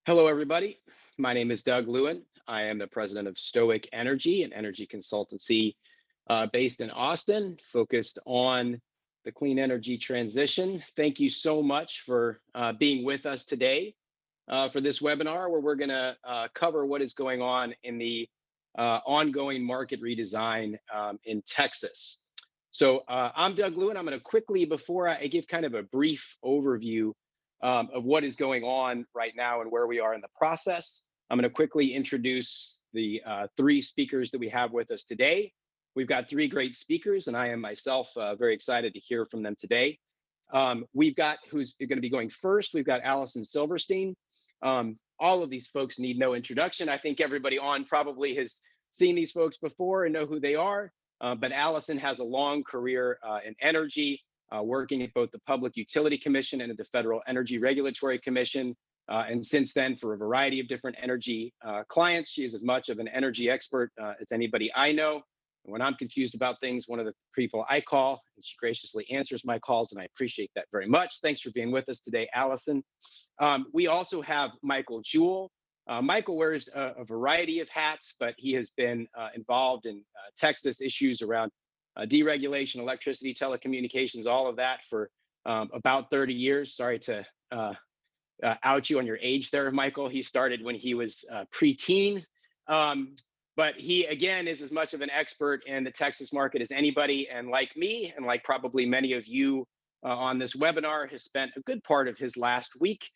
Hello, everybody. My name is Doug Lewin. I am the president of Stoic Energy, an energy consultancy based in Austin, focused on the clean energy transition. Thank you so much for being with us today for this webinar, where we're going to cover what is going on in the ongoing market redesign in Texas. So I'm Doug Lewin. I'm going to quickly, before I give kind of a brief overview of what is going on right now and where we are in the process, I'm going to quickly introduce the three speakers that we have with us today. We've got three great speakers, and I am myself very excited to hear from them today. We've got, who's going to be going first, we've got Alison Silverstein. All of these folks need no introduction. I think everybody on probably has seen these folks before and know who they are, but Alison has a long career in energy, working at both the Public Utility Commission and at the Federal Energy Regulatory Commission. And since then, for a variety of different energy clients, she is as much of an energy expert as anybody I know. When I'm confused about things, one of the people I call, and she graciously answers my calls, and I appreciate that very much. Thanks for being with us today, Alison. We also have Michael Jewell. Michael wears a variety of hats, but he has been involved in Texas issues around deregulation, electricity, telecommunications, all of that for about 30 years. Sorry to out you on your age there, Michael. He started when he was preteen. But he, again, is as much of an expert in the Texas market as anybody. And like me, and like probably many of you on this webinar, has spent a good part of his last week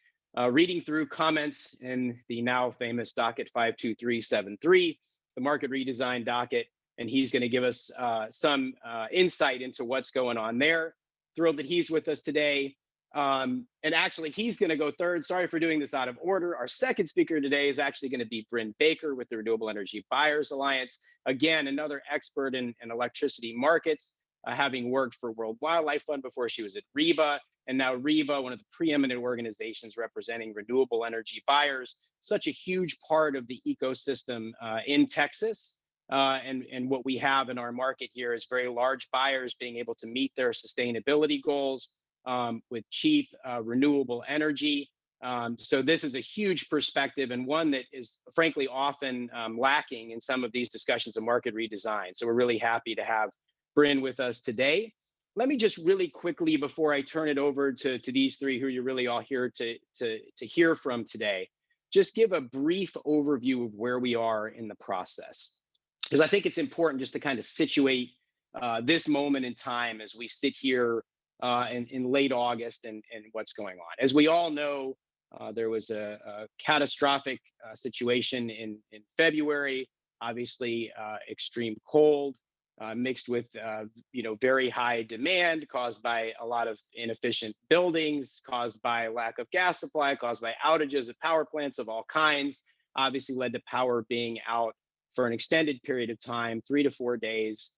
reading through comments in the now famous docket 52373, the market redesign docket. And he's going to give us some insight into what's going on there. Thrilled that he's with us today. And actually, he's going to go third. Sorry for doing this out of order. Our second speaker today is actually going to be Bryn Baker with the Renewable Energy Buyers Alliance. Again, another expert in electricity markets, having worked for World Wildlife Fund before she was at REBA. And now REBA, one of the preeminent organizations representing renewable energy buyers, such a huge part of the ecosystem in Texas. And what we have in our market here is very large buyers being able to meet their sustainability goals with cheap renewable energy. So this is a huge perspective, and one that is frankly often lacking in some of these discussions of market redesign. So we're really happy to have Bryn with us today. Let me just really quickly, before I turn it over to these three who you're really all here to hear from today, just give a brief overview of where we are in the process. Because I think it's important just to kind of situate this moment in time as we sit here in late August and what's going on. As we all know, there was a catastrophic situation in February, obviously extreme cold mixed with very high demand caused by a lot of inefficient buildings, caused by lack of gas supply, caused by outages at power plants of all kinds, obviously led to power being out for an extended period of time, 3 to 4 days.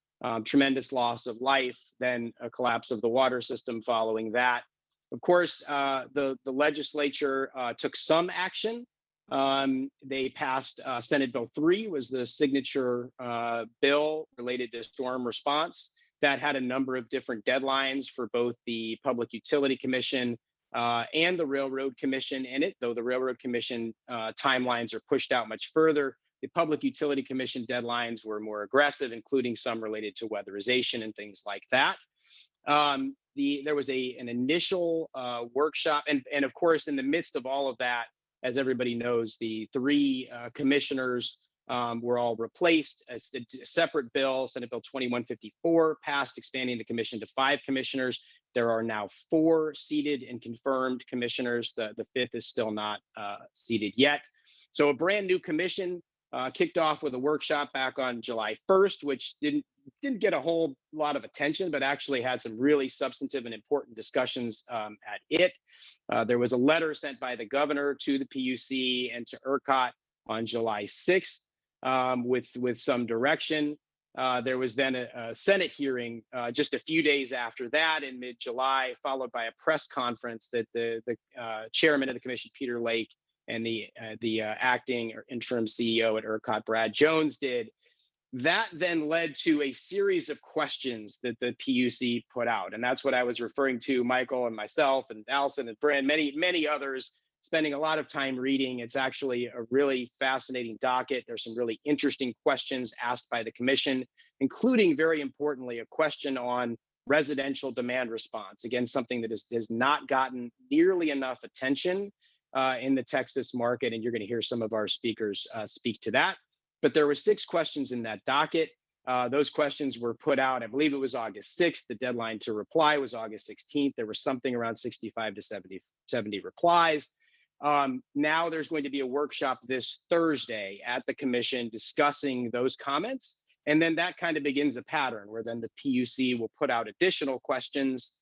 Tremendous loss of life, then a collapse of the water system following that. Of course, the legislature took some action. They passed Senate Bill 3, was the signature bill related to storm response. That had a number of different deadlines for both the Public Utility Commission and the Railroad Commission in it, though the Railroad Commission timelines are pushed out much further. The Public Utility Commission deadlines were more aggressive, including some related to weatherization and things like that. There was an initial workshop, and of course, in the midst of all of that, as everybody knows, the three commissioners were all replaced. A separate bill, Senate Bill 2154, passed, expanding the commission to 5 commissioners. There are now 4 seated and confirmed commissioners. The 5th is still not seated yet. So a brand new commission kicked off with a workshop back on July 1st, which didn't get a whole lot of attention, but actually had some really substantive and important discussions at it. There was a letter sent by the governor to the PUC and to ERCOT on July 6th with some direction. There was then a Senate hearing just a few days after that in mid-July, followed by a press conference that the chairman of the commission, Peter Lake, and the acting or interim CEO at ERCOT, Brad Jones, did. That then led to a series of questions that the PUC put out. And that's what I was referring to, Michael and myself and Alison and Bryn, many others spending a lot of time reading. It's actually a really fascinating docket. There's some really interesting questions asked by the commission, including, very importantly, a question on residential demand response. Again, something that has not gotten nearly enough attention in the Texas market, and you're going to hear some of our speakers speak to that. But there were 6 questions in that docket. Those questions were put out, I believe it was August 6th. The deadline to reply was August 16th. There was something around 65 to 70 replies. Now there's going to be a workshop this Thursday at the commission discussing those comments. And then that kind of begins a pattern where then the PUC will put out additional questions.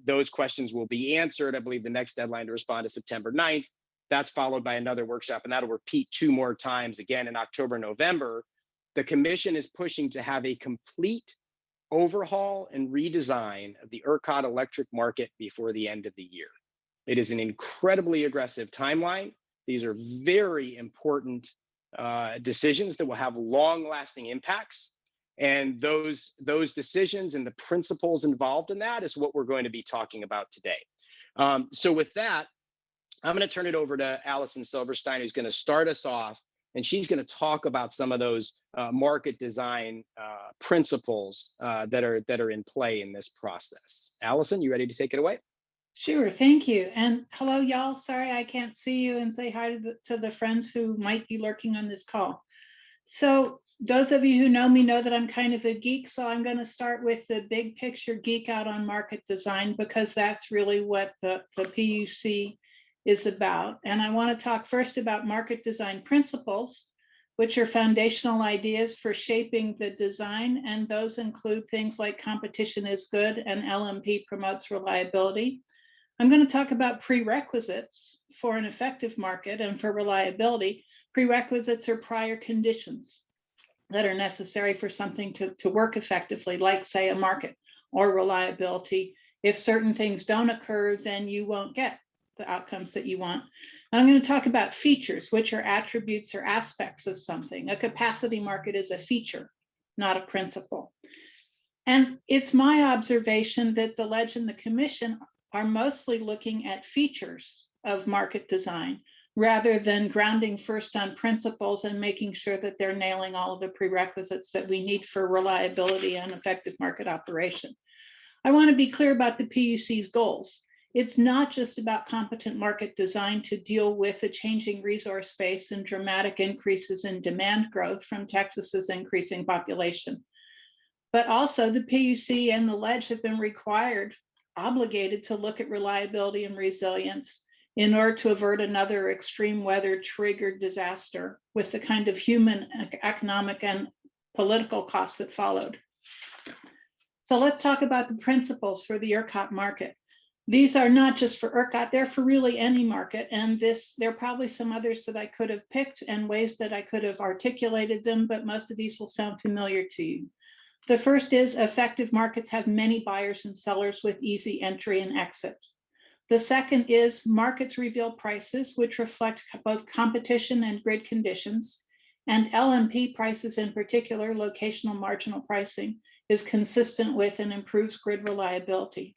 Those questions will be answered. I believe the next deadline to respond is September 9th. That's followed by another workshop, and that'll repeat 2 more times again in October, November. The commission is pushing to have a complete overhaul and redesign of the ERCOT electric market before the end of the year. It is an incredibly aggressive timeline. These are very important decisions that will have long-lasting impacts. And those decisions and the principles involved in that is what we're going to be talking about today. So with that, I'm going to turn it over to Alison Silverstein, who's going to start us off, and she's going to talk about some of those market design principles that are in play in this process. Alison, you ready to take it away? Sure, thank you. And hello, y'all. Sorry I can't see you and say hi to the friends who might be lurking on this call. So those of you who know me know that I'm kind of a geek, so I'm going to start with the big picture geek out on market design, because that's really what the PUC is about. And I want to talk first about market design principles, which are foundational ideas for shaping the design. And those include things like competition is good and LMP promotes reliability. I'm going to talk about prerequisites for an effective market and for reliability. Prerequisites are prior conditions that are necessary for something to work effectively, like, say, a market or reliability. If certain things don't occur, then you won't get the outcomes that you want. And I'm going to talk about features, which are attributes or aspects of something. A capacity market is a feature, not a principle. And it's my observation that the Ledge and the Commission are mostly looking at features of market design rather than grounding first on principles and making sure that they're nailing all of the prerequisites that we need for reliability and effective market operation. I want to be clear about the PUC's goals. It's not just about competent market design to deal with a changing resource base and dramatic increases in demand growth from Texas's increasing population. But also the PUC and the Ledge have been obligated to look at reliability and resilience in order to avert another extreme weather triggered disaster with the kind of human, economic, and political costs that followed. So let's talk about the principles for the ERCOT market. These are not just for ERCOT, they're for really any market. And there are probably some others that I could have picked and ways that I could have articulated them, but most of these will sound familiar to you. The first is effective markets have many buyers and sellers with easy entry and exit. The second is markets reveal prices, which reflect both competition and grid conditions. And LMP prices in particular, locational marginal pricing, is consistent with and improves grid reliability.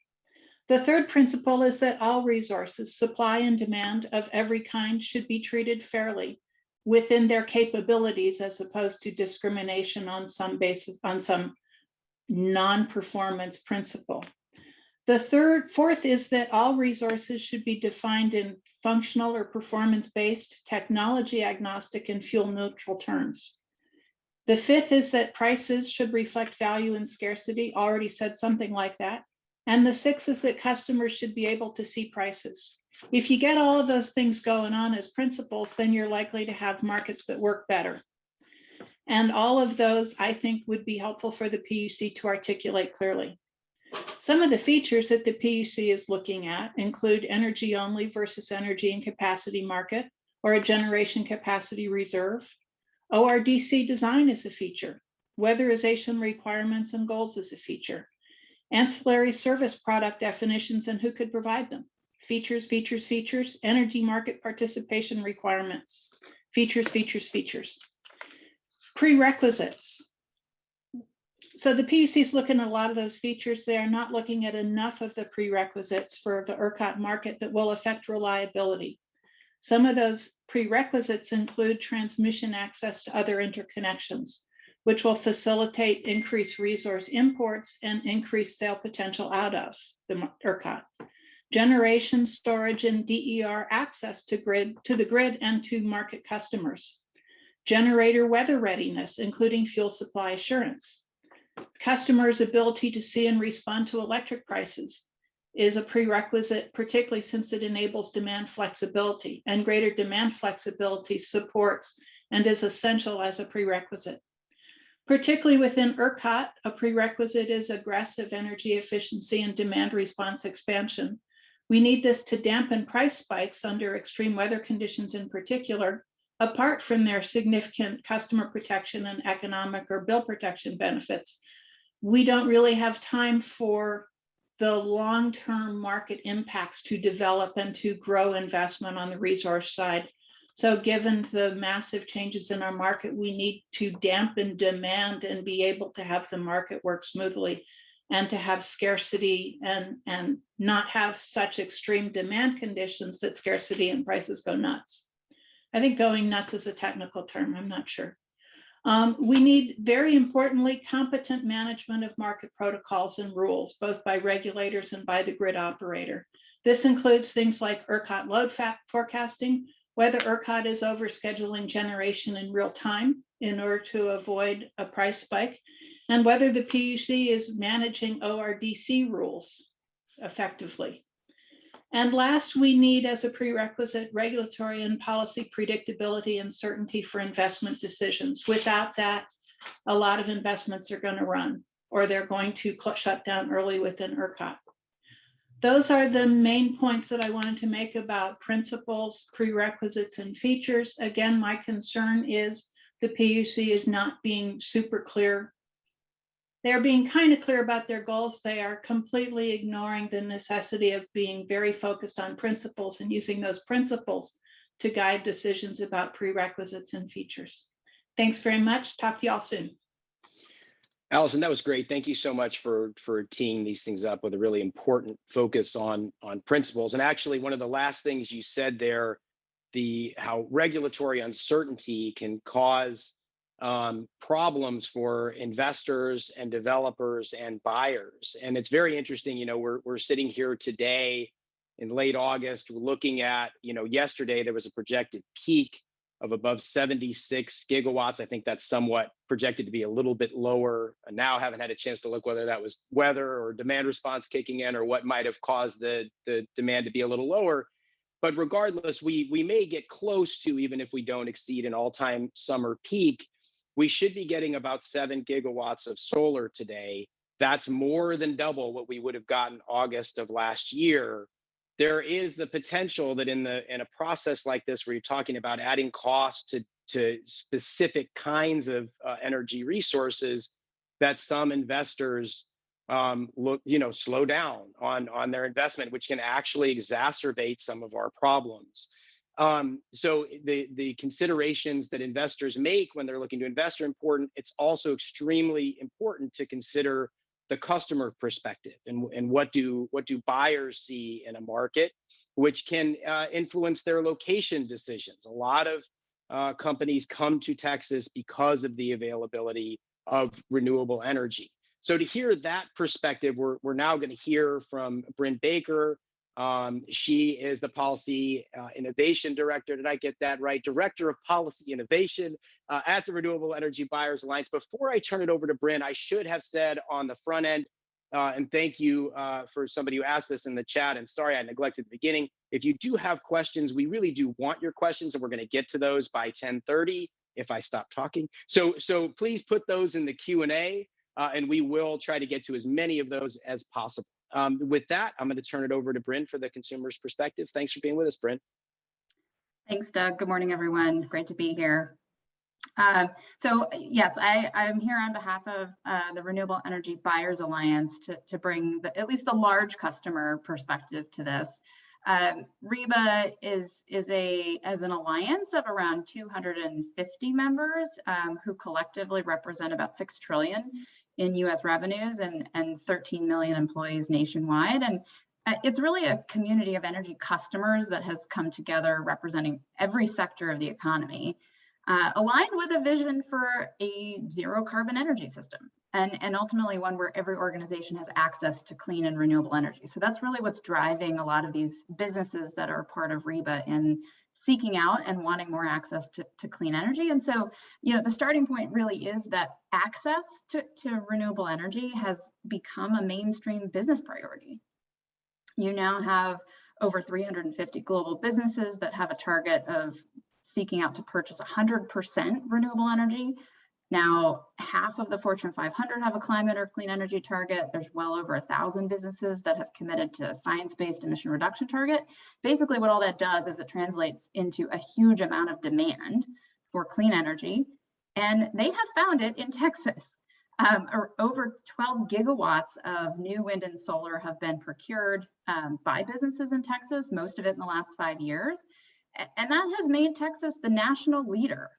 The third principle is that all resources, supply and demand of every kind, should be treated fairly within their capabilities, as opposed to discrimination on some basis, on some non-performance principle. The fourth is that all resources should be defined in functional or performance-based, technology agnostic, and fuel neutral terms. The fifth is that prices should reflect value and scarcity, already said something like that. And the sixth is that customers should be able to see prices. If you get all of those things going on as principles, then you're likely to have markets that work better. And all of those, I think, would be helpful for the PUC to articulate clearly. Some of the features that the PUC is looking at include energy only versus energy and capacity market, or a generation capacity reserve. ORDC design is a feature. Weatherization requirements and goals is a feature. Ancillary service product definitions and who could provide them. Features, features, features. Energy market participation requirements. Features, features, features. Prerequisites. So the PUC is looking at a lot of those features. They are not looking at enough of the prerequisites for the ERCOT market that will affect reliability. Some of those prerequisites include transmission access to other interconnections, which will facilitate increased resource imports and increased sale potential out of the ERCOT. Generation, storage, and DER access to the grid and to market customers. Generator weather readiness, including fuel supply assurance. Customers' ability to see and respond to electric prices is a prerequisite, particularly since it enables demand flexibility, and greater demand flexibility supports and is essential as a prerequisite. Particularly within ERCOT, a prerequisite is aggressive energy efficiency and demand response expansion. We need this to dampen price spikes under extreme weather conditions in particular, apart from their significant customer protection and economic or bill protection benefits. We don't really have time for the long-term market impacts to develop and to grow investment on the resource side. So given the massive changes in our market, we need to dampen demand and be able to have the market work smoothly and to have scarcity and not have such extreme demand conditions that scarcity and prices go nuts. I think going nuts is a technical term, I'm not sure. We need, very importantly, competent management of market protocols and rules, both by regulators and by the grid operator. This includes things like ERCOT load forecasting, whether ERCOT is overscheduling generation in real time in order to avoid a price spike, and whether the PUC is managing ORDC rules effectively. And last, we need as a prerequisite regulatory and policy predictability and certainty for investment decisions. Without that, a lot of investments are going to run, or they're going to shut down early within ERCOT. Those are the main points that I wanted to make about principles, prerequisites, and features. Again, my concern is the PUC is not being super clear. They're being kind of clear about their goals. They are completely ignoring the necessity of being very focused on principles and using those principles to guide decisions about prerequisites and features. Thanks very much. Talk to y'all soon. Alison, that was great. Thank you so much for teeing these things up with a really important focus on principles. And actually, one of the last things you said there, how regulatory uncertainty can cause problems for investors and developers and buyers. And it's very interesting, we're sitting here today in late August, we're looking at, yesterday there was a projected peak of above 76 gigawatts. I think that's somewhat projected to be a little bit lower. I now haven't had a chance to look whether that was weather or demand response kicking in or what might have caused the demand to be a little lower. But regardless, we may get close to, even if we don't exceed an all-time summer peak, we should be getting about 7 gigawatts of solar today. That's more than double what we would have gotten August of last year. There is the potential that in a process like this, where you're talking about adding costs to specific kinds of energy resources, that some investors slow down on their investment, which can actually exacerbate some of our problems. So the considerations that investors make when they're looking to invest are important. It's also extremely important to consider the customer perspective and what do buyers see in a market, which can influence their location decisions. A lot of companies come to Texas because of the availability of renewable energy. So to hear that perspective, we're now going to hear from Bryn Baker. She is the Policy Innovation Director. Did I get that right? Director of Policy Innovation at the Renewable Energy Buyers Alliance. Before I turn it over to Bryn, I should have said on the front end, and thank you for somebody who asked this in the chat, and sorry I neglected the beginning. If you do have questions, we really do want your questions, and we're going to get to those by 10:30 if I stop talking. So please put those in the Q&A, and we will try to get to as many of those as possible. With that, I'm going to turn it over to Bryn for the consumer's perspective. Thanks for being with us, Bryn. Thanks, Doug. Good morning, everyone. Great to be here. So yes, I'm here on behalf of the Renewable Energy Buyers Alliance to bring at least the large customer perspective to this. REBA is an alliance of around 250 members who collectively represent about $6 trillion in U.S. revenues and 13 million employees nationwide. And It's really a community of energy customers that has come together representing every sector of the economy, aligned with a vision for a zero carbon energy system, and ultimately one where every organization has access to clean and renewable energy. So that's really what's driving a lot of these businesses that are part of REBA in seeking out and wanting more access to clean energy. And so, the starting point really is that access to renewable energy has become a mainstream business priority. You now have over 350 global businesses that have a target of seeking out to purchase 100% renewable energy. Now, half of the Fortune 500 have a climate or clean energy target. There's well over 1,000 businesses that have committed to a science-based emission reduction target. Basically, what all that does is it translates into a huge amount of demand for clean energy. And they have found it in Texas. Over 12 gigawatts of new wind and solar have been procured by businesses in Texas, most of it in the last 5 years. And that has made Texas the national leader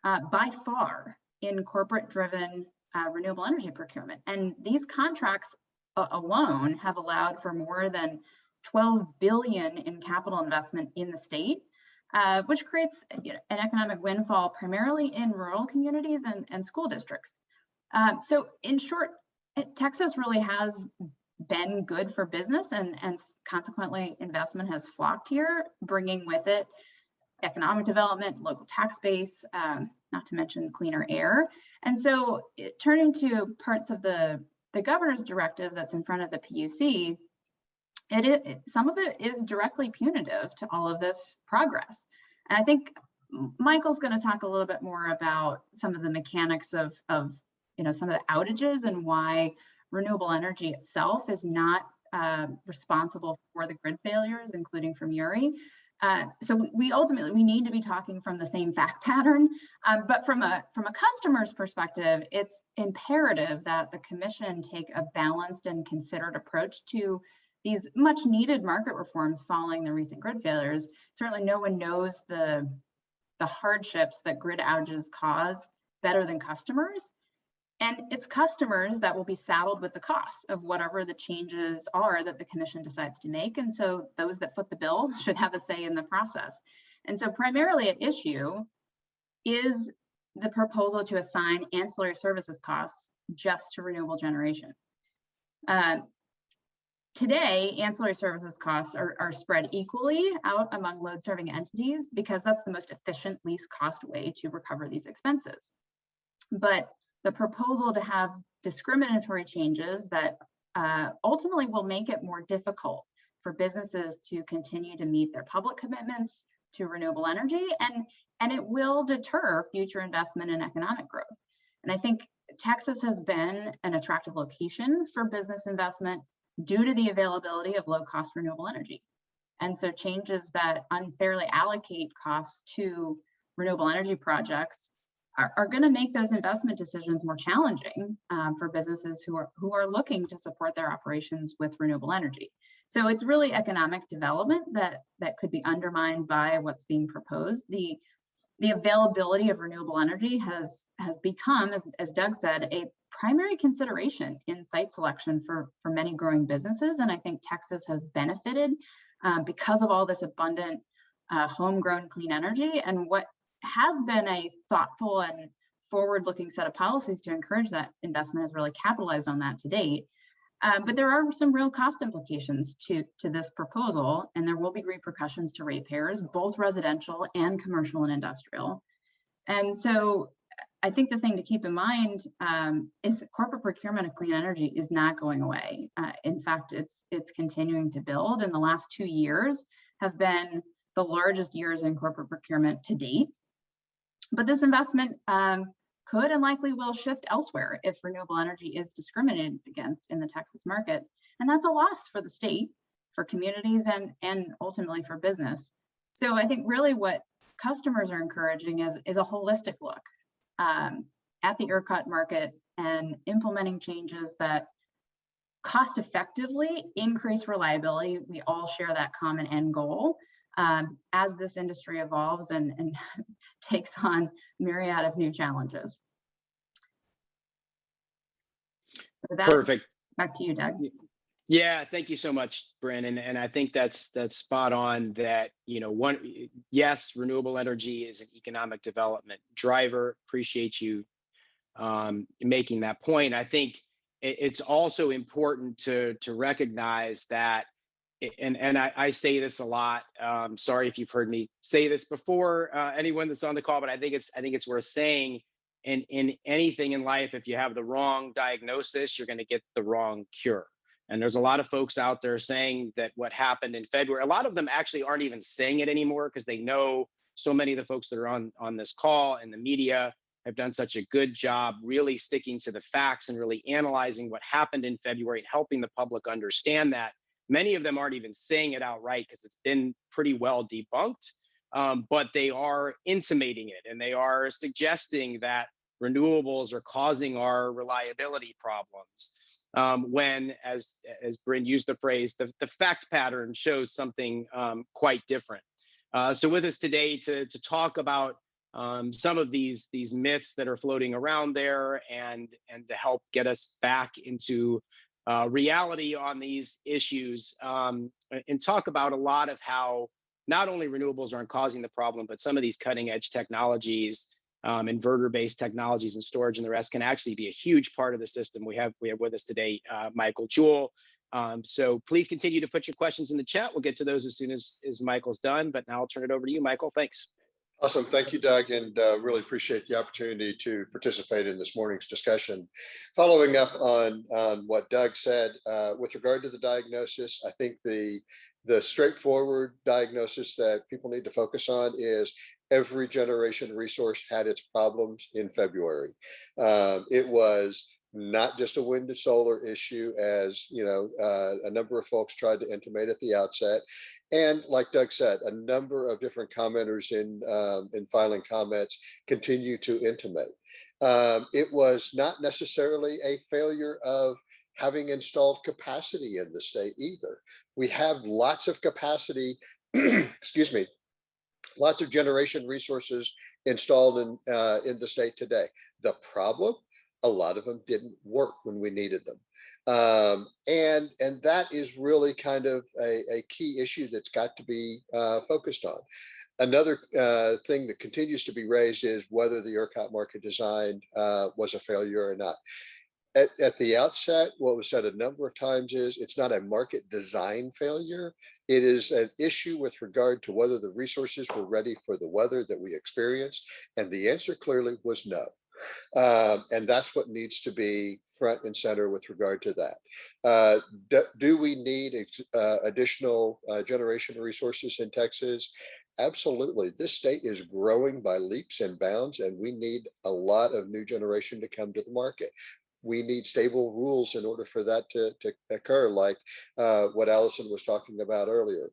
by far in corporate-driven renewable energy procurement. And these contracts alone have allowed for more than $12 billion in capital investment in the state, which creates an economic windfall primarily in rural communities and school districts. So in short, Texas really has been good for business, and consequently investment has flocked here, bringing with it economic development, local tax base, not to mention cleaner air. And so turning to parts of the governor's directive that's in front of the PUC, some of it is directly punitive to all of this progress. And I think Michael's going to talk a little bit more about some of the mechanics of some of the outages and why renewable energy itself is not responsible for the grid failures, including from Uri. So we ultimately need to be talking from the same fact pattern, but from a customer's perspective, it's imperative that the commission take a balanced and considered approach to these much needed market reforms following the recent grid failures. Certainly no one knows the hardships that grid outages cause better than customers. And it's customers that will be saddled with the costs of whatever the changes are that the commission decides to make. And so those that foot the bill should have a say in the process. And so primarily at issue is the proposal to assign ancillary services costs just to renewable generation. Today, ancillary services costs are spread equally out among load serving entities because that's the most efficient, least cost way to recover these expenses. But the proposal to have discriminatory changes that ultimately will make it more difficult for businesses to continue to meet their public commitments to renewable energy, and it will deter future investment in economic growth. And I think Texas has been an attractive location for business investment due to the availability of low-cost renewable energy. And so changes that unfairly allocate costs to renewable energy projects are going to make those investment decisions more challenging for businesses who are looking to support their operations with renewable energy. So it's really economic development that could be undermined by what's being proposed. The availability of renewable energy has become, as Doug said, a primary consideration in site selection for many growing businesses. And I think Texas has benefited because of all this abundant homegrown clean energy, and what has been a thoughtful and forward-looking set of policies to encourage that investment has really capitalized on that to date. But there are some real cost implications to this proposal, and there will be repercussions to ratepayers, both residential and commercial and industrial. And so I think the thing to keep in mind is that corporate procurement of clean energy is not going away. In fact, it's continuing to build, and the last 2 years have been the largest years in corporate procurement to date. But this investment could and likely will shift elsewhere if renewable energy is discriminated against in the Texas market. And that's a loss for the state, for communities, and ultimately for business. So I think really what customers are encouraging is a holistic look at the ERCOT market and implementing changes that cost effectively increase reliability. We all share that common end goal. As this industry evolves and takes on myriad of new challenges. Perfect. Back to you, Doug. Yeah, thank you so much, Bryn. And I think that's spot on that, yes, renewable energy is an economic development driver. Appreciate you making that point. I think it's also important to recognize that, and I say this a lot. Sorry if you've heard me say this before, anyone that's on the call, but I think it's worth saying. In anything in life, if you have the wrong diagnosis, you're going to get the wrong cure. And there's a lot of folks out there saying that what happened in February, a lot of them actually aren't even saying it anymore because they know so many of the folks that are on this call and the media have done such a good job really sticking to the facts and really analyzing what happened in February and helping the public understand that. Many of them aren't even saying it outright because it's been pretty well debunked, but they are intimating it and they are suggesting that renewables are causing our reliability problems. When, as Bryn used the phrase, the fact pattern shows something quite different. So with us today to talk about some of these myths that are floating around there and to help get us back into reality on these issues, and talk about a lot of how not only renewables aren't causing the problem, but some of these cutting edge technologies, inverter-based technologies and storage and the rest can actually be a huge part of the system. We have with us today Michael Jewell. So please continue to put your questions in the chat. We'll get to those as soon as Michael's done, but now I'll turn it over to you, Michael. Thanks. Awesome. Thank you, Doug, and really appreciate the opportunity to participate in this morning's discussion. Following up on what Doug said, with regard to the diagnosis, I think the straightforward diagnosis that people need to focus on is every generation resource had its problems in February. It was not just a wind and solar issue, as a number of folks tried to intimate at the outset. And like Doug said, a number of different commenters in filing comments continue to intimate. It was not necessarily a failure of having installed capacity in the state either. We have lots of capacity, excuse me, lots of generation resources installed in the state today. The problem, a lot of them didn't work when we needed them. And that is really kind of a key issue that's got to be focused on. Another thing that continues to be raised is whether the ERCOT market design was a failure or not. At the outset, what was said a number of times is it's not a market design failure. It is an issue with regard to whether the resources were ready for the weather that we experienced. And the answer clearly was no. And that's what needs to be front and center with regard to that. Do we need additional generation resources in Texas? Absolutely. This state is growing by leaps and bounds, and we need a lot of new generation to come to the market. We need stable rules in order for that to occur, like what Alison was talking about earlier.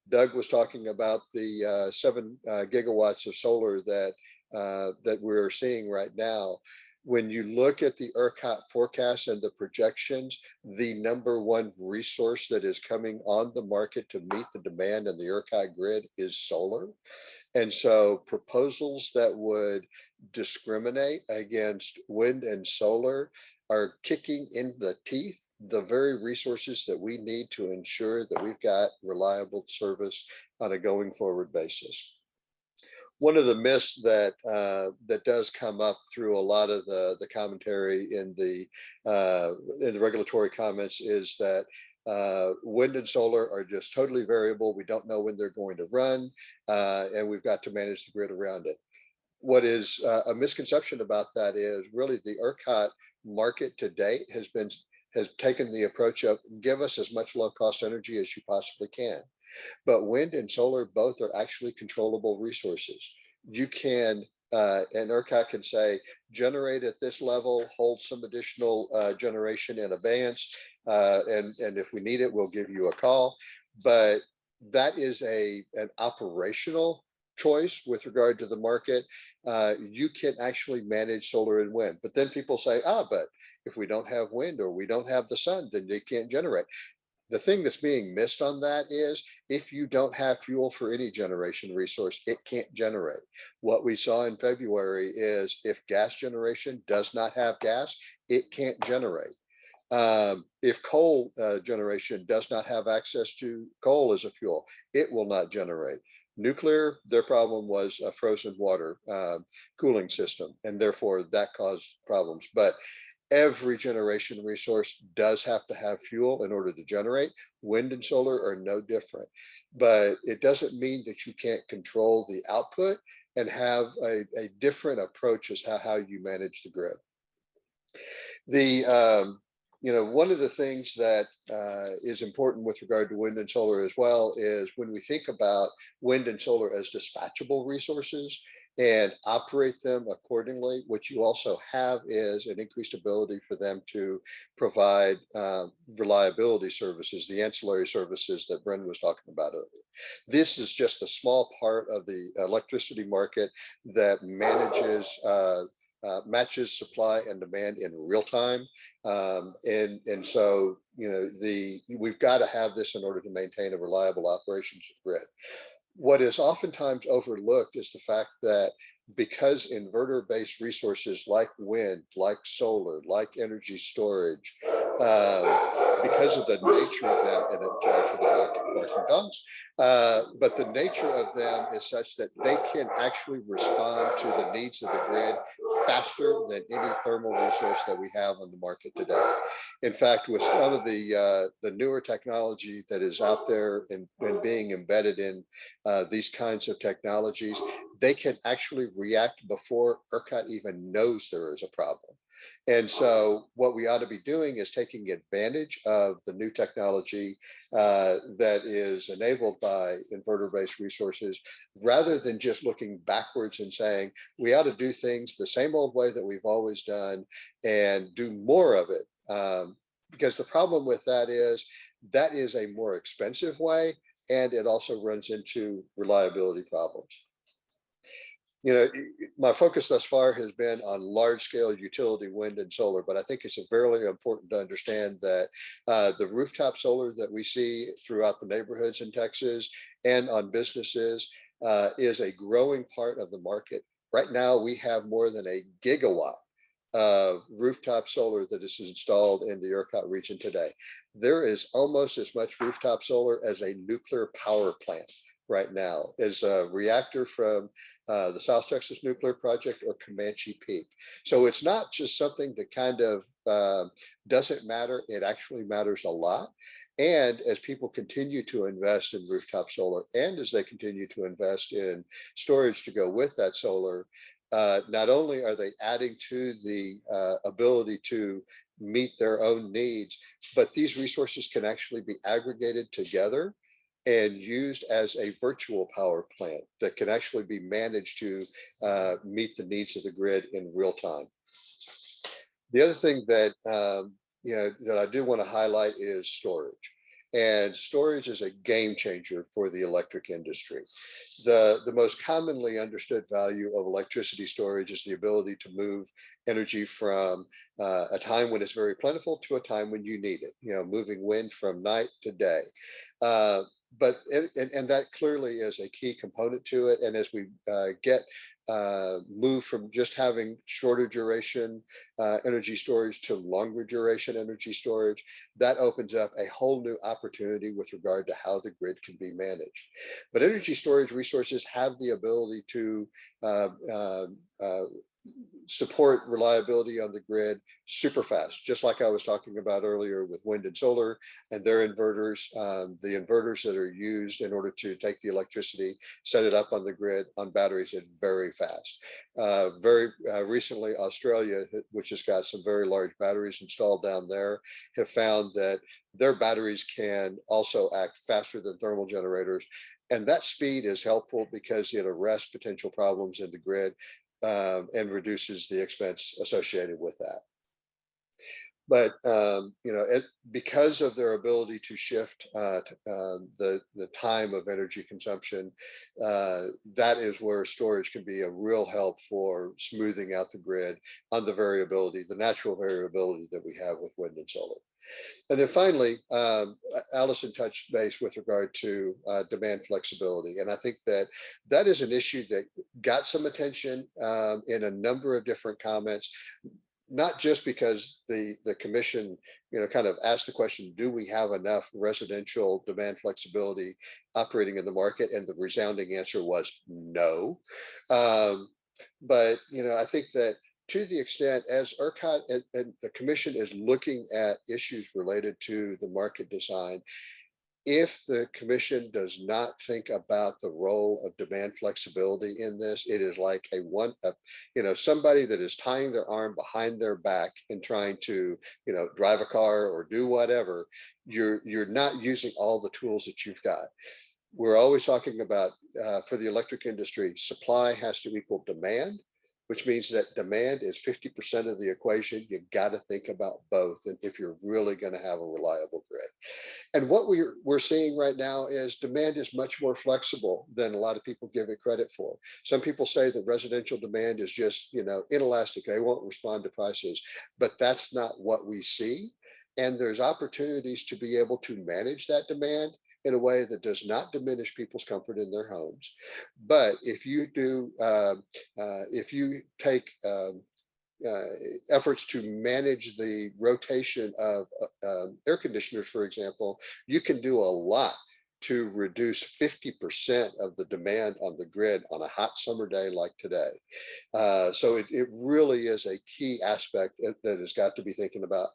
Doug was talking about the 7 gigawatts of solar that we're seeing right now. When you look at the ERCOT forecast and the projections, the number one resource that is coming on the market to meet the demand in the ERCOT grid is solar. And so proposals that would discriminate against wind and solar are kicking in the teeth the very resources that we need to ensure that we've got reliable service on a going forward basis. One of the myths that does come up through a lot of the commentary in the regulatory comments is that wind and solar are just totally variable. We don't know when they're going to run, and we've got to manage the grid around it. What is a misconception about that is really the ERCOT market to date has taken the approach of give us as much low cost energy as you possibly can. But wind and solar both are actually controllable resources. You can, and ERCOT can say, generate at this level, hold some additional generation in abeyance, and if we need it, we'll give you a call. But that is an operational choice with regard to the market. You can actually manage solar and wind. But then people say, but if we don't have wind or we don't have the sun, then they can't generate. The thing that's being missed on that is if you don't have fuel for any generation resource, it can't generate. What we saw in February is if gas generation does not have gas, it can't generate. If coal generation does not have access to coal as a fuel, it will not generate. Nuclear, their problem was a frozen water cooling system, and therefore that caused problems. But every generation resource does have to have fuel in order to generate. Wind and solar are no different, but it doesn't mean that you can't control the output and have a different approach as how you manage the grid. One of the things that is important with regard to wind and solar as well is when we think about wind and solar as dispatchable resources and operate them accordingly, what you also have is an increased ability for them to provide reliability services, the ancillary services that Bryn was talking about earlier. This is just a small part of the electricity market that matches supply and demand in real time. And so, we've got to have this in order to maintain a reliable operations of grid. What is oftentimes overlooked is the fact that because inverter-based resources like wind, like solar, like energy storage, because of the nature of them, and for the guns, but the nature of them is such that they can actually respond to the needs of the grid faster than any thermal resource that we have on the market today. In fact, with some of the newer technology that is out there and being embedded in these kinds of technologies, they can actually react before ERCOT even knows there is a problem. And so what we ought to be doing is taking advantage of the new technology that is enabled by inverter-based resources, rather than just looking backwards and saying, we ought to do things the same old way that we've always done and do more of it. Because the problem with that is a more expensive way, and it also runs into reliability problems. My focus thus far has been on large-scale utility wind and solar, but I think it's very important to understand that the rooftop solar that we see throughout the neighborhoods in Texas and on businesses is a growing part of the market. Right now, we have more than 1 gigawatt of rooftop solar that is installed in the ERCOT region today. There is almost as much rooftop solar as a nuclear power plant right now, is a reactor from the South Texas Nuclear Project or Comanche Peak. So it's not just something that kind of doesn't matter, it actually matters a lot. And as people continue to invest in rooftop solar, and as they continue to invest in storage to go with that solar, not only are they adding to the ability to meet their own needs, but these resources can actually be aggregated together and used as a virtual power plant that can actually be managed to meet the needs of the grid in real time. The other thing that that I do want to highlight is storage. And storage is a game changer for the electric industry. The most commonly understood value of electricity storage is the ability to move energy from a time when it's very plentiful to a time when you need it, moving wind from night to day. But that clearly is a key component to it. And as we move from just having shorter duration energy storage to longer duration energy storage, that opens up a whole new opportunity with regard to how the grid can be managed. But energy storage resources have the ability to support reliability on the grid super fast, just like I was talking about earlier with wind and solar and their inverters, the inverters that are used in order to take the electricity, set it up on the grid on batteries is very fast. Very recently, Australia, which has got some very large batteries installed down there, have found that their batteries can also act faster than thermal generators. And that speed is helpful because it arrests potential problems in the grid and reduces the expense associated with that. But because of their ability to shift the time of energy consumption, that is where storage can be a real help for smoothing out the grid on the variability, the natural variability that we have with wind and solar. And then finally, Alison touched base with regard to demand flexibility. And I think that is an issue that got some attention in a number of different comments. not just because the commission, kind of asked the question, do we have enough residential demand flexibility operating in the market? And the resounding answer was no. But, I think that to the extent as ERCOT and the commission is looking at issues related to the market design, if the commission does not think about the role of demand flexibility in this, it is like somebody that is tying their arm behind their back and trying to, drive a car or do whatever. You're not using all the tools that you've got. We're always talking about, for the electric industry, supply has to equal demand, which means that demand is 50% of the equation. You got to think about both, and if you're really going to have a reliable grid. And what we're seeing right now is demand is much more flexible than a lot of people give it credit for. Some people say that residential demand is just, inelastic. They won't respond to prices, but that's not what we see. And there's opportunities to be able to manage that demand in a way that does not diminish people's comfort in their homes. But if you do, if you take efforts to manage the rotation of air conditioners, for example, you can do a lot to reduce 50% of the demand on the grid on a hot summer day like today. So it really is a key aspect that has got to be thinking about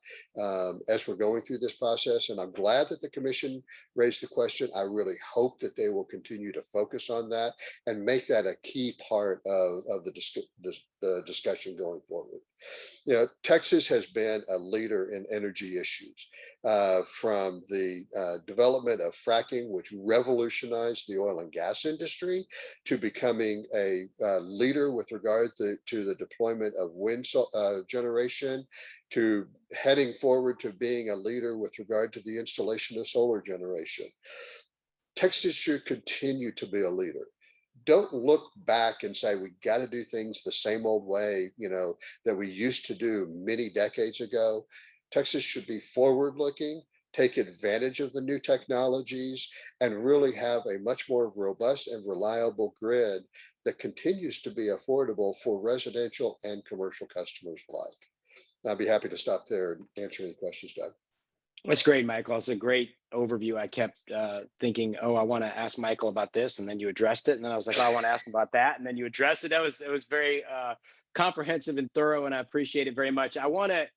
as we're going through this process. And I'm glad that the commission raised the question. I really hope that they will continue to focus on that and make that a key part of the discussion going forward. Texas has been a leader in energy issues, from the development of fracking, which revolutionized the oil and gas industry, to becoming a leader with regard to the deployment of wind generation, to heading forward to being a leader with regard to the installation of solar generation. Texas should continue to be a leader. Don't look back and say, we got to do things the same old way, that we used to do many decades ago. Texas should be forward looking, take advantage of the new technologies, and really have a much more robust and reliable grid that continues to be affordable for residential and commercial customers alike. I'd be happy to stop there and answer any questions, Doug. That's great, Michael. It's a great overview. I kept thinking, oh, I want to ask Michael about this, and then you addressed it, and then I was like, oh, I want to ask him about that, and then you addressed it. It was very comprehensive and thorough, and I appreciate it very much. I want to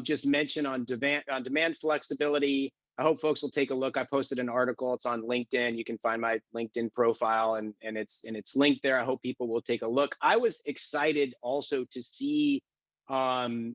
just mention on demand flexibility. I hope folks will take a look. I posted an article. It's on LinkedIn. You can find my LinkedIn profile, and it's linked there. I hope people will take a look. I was excited also to see the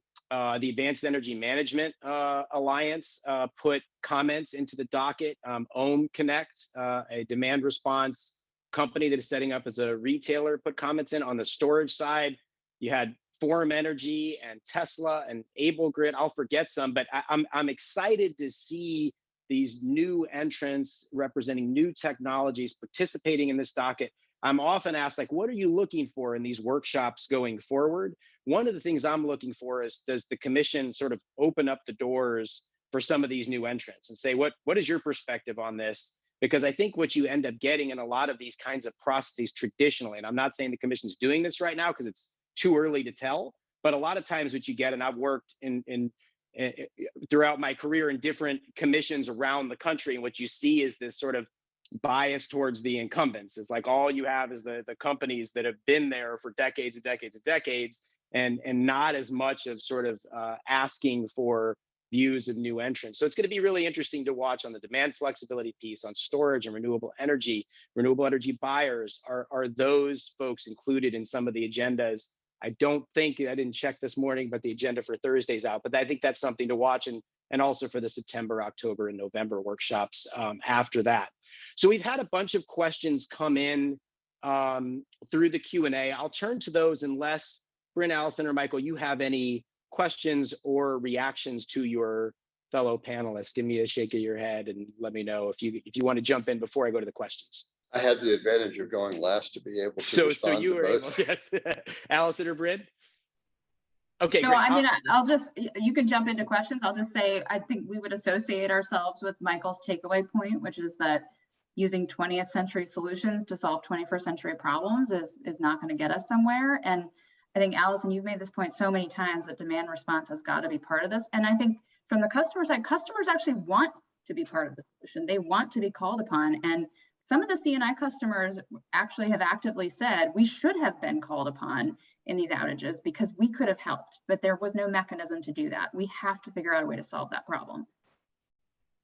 Advanced Energy Management Alliance put comments into the docket. Ohm Connect, a demand response company that is setting up as a retailer, put comments in. On the storage side, you had Forum Energy and Tesla and Able Grid. I'll forget some, but I'm excited to see these new entrants representing new technologies participating in this docket. I'm often asked, like, what are you looking for in these workshops going forward? One of the things I'm looking for is, does the commission sort of open up the doors for some of these new entrants and say, what is your perspective on this? Because I think what you end up getting in a lot of these kinds of processes traditionally, and I'm not saying the commission's doing this right now because it's too early to tell, but a lot of times what you get, and I've worked in throughout my career in different commissions around the country, and what you see is this sort of bias towards the incumbents. Is like all you have is the companies that have been there for decades and decades and decades, and not as much of sort of asking for views of new entrants. So it's going to be really interesting to watch on the demand flexibility piece, on storage and renewable energy buyers. Are those folks included in some of the agendas? I didn't check this morning, but the agenda for Thursday's out. But I think that's something to watch, and also for the September, October, and November workshops after that. So we've had a bunch of questions come in through the Q&A. I'll turn to those unless Bryn, Alison, or Michael, you have any questions or reactions to your fellow panelists. Give me a shake of your head and let me know if you want to jump in before I go to the questions. I had the advantage of going last to be able to respond so you to were both. able, yes. Alison or Bryn? Okay, no, great. I mean, you can jump into questions. I'll just say, I think we would associate ourselves with Michael's takeaway point, which is that using 20th century solutions to solve 21st century problems is not going to get us somewhere. And I think, Allison, you've made this point so many times that demand response has got to be part of this. And I think from the customer side, customers actually want to be part of the solution. They want to be called upon. And some of the C&I customers actually have actively said we should have been called upon in these outages because we could have helped, but there was no mechanism to do that. We have to figure out a way to solve that problem.